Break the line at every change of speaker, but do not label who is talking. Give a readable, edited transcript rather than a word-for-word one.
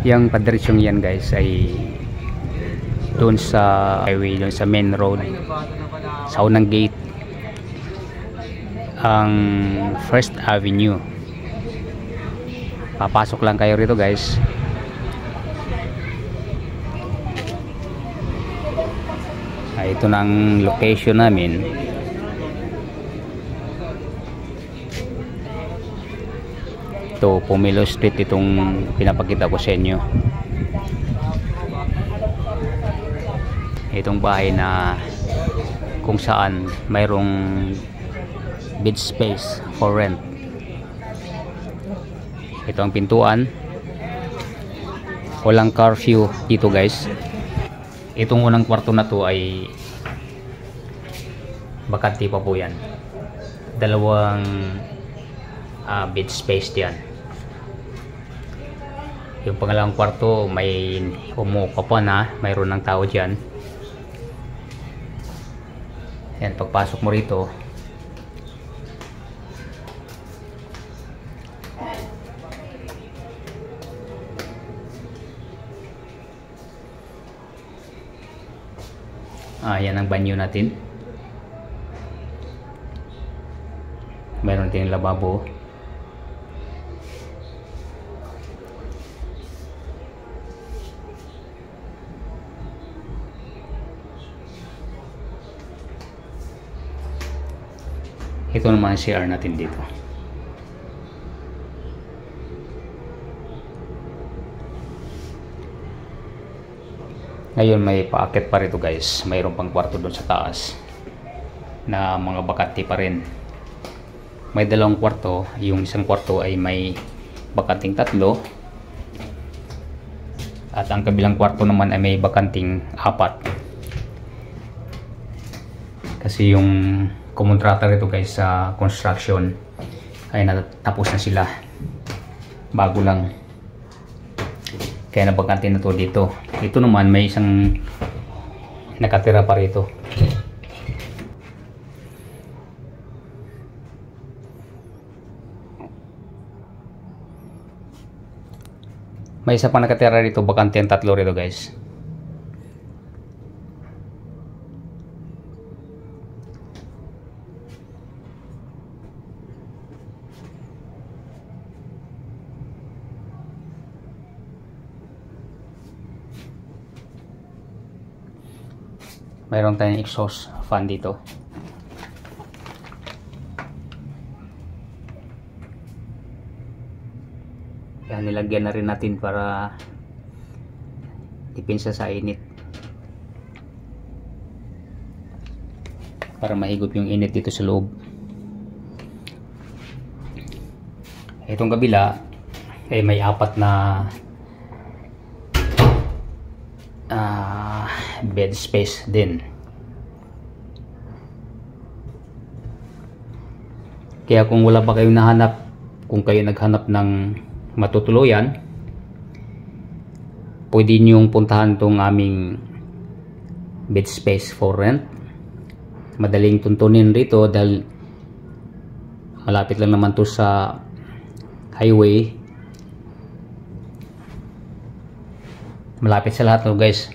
Yung padiretsong yan guys ay doon sa highway, doon sa main road, sa unang gate, ang First Avenue. Papasok lang kayo rito guys. Ito na ang location namin. Ito, Pomelo Street, itong pinapakita ko sa inyo. Itong bahay na kung saan mayroong bed space for rent. Ito ang pintuan. Walang curfew dito guys. Itong unang kwarto na to ay bakante pa po yan. Dalawang bed space diyan. Yung pangalawang kwarto may umuupo pa na, mayroon ng tao diyan. Yan, pagpasok mo rito, yan ang banyo natin. Mayroon din lababo. Ito naman ang CR natin dito. Ngayon may paakit pa rito guys. Mayroon pang kwarto doon sa taas na mga bakante pa rin. May dalawang kwarto. Yung isang kwarto ay may bakanting 3. At ang kabilang kwarto naman ay may bakanting 4. Kasi yung kumontrata rito guys sa construction ay natapos na sila, bago lang, kaya nabakante na to dito. Ito naman may isang nakatira pa rito. May isa pa nakatira rito, bakante ang 3 rito guys. Mayroon tayong exhaust fan dito. Yan, nilagyan na rin natin para depensa sa init, para mahigop yung init dito sa loob. Itong kabila ay may 4 na bed space din. Kaya kung wala pa kayong nahanap, kung kayo naghanap ng matutuluyan, pwede niyong puntahan tong aming bed space for rent. Madaling tuntunin rito dahil malapit lang naman to sa highway. Malapit sa lahat to guys.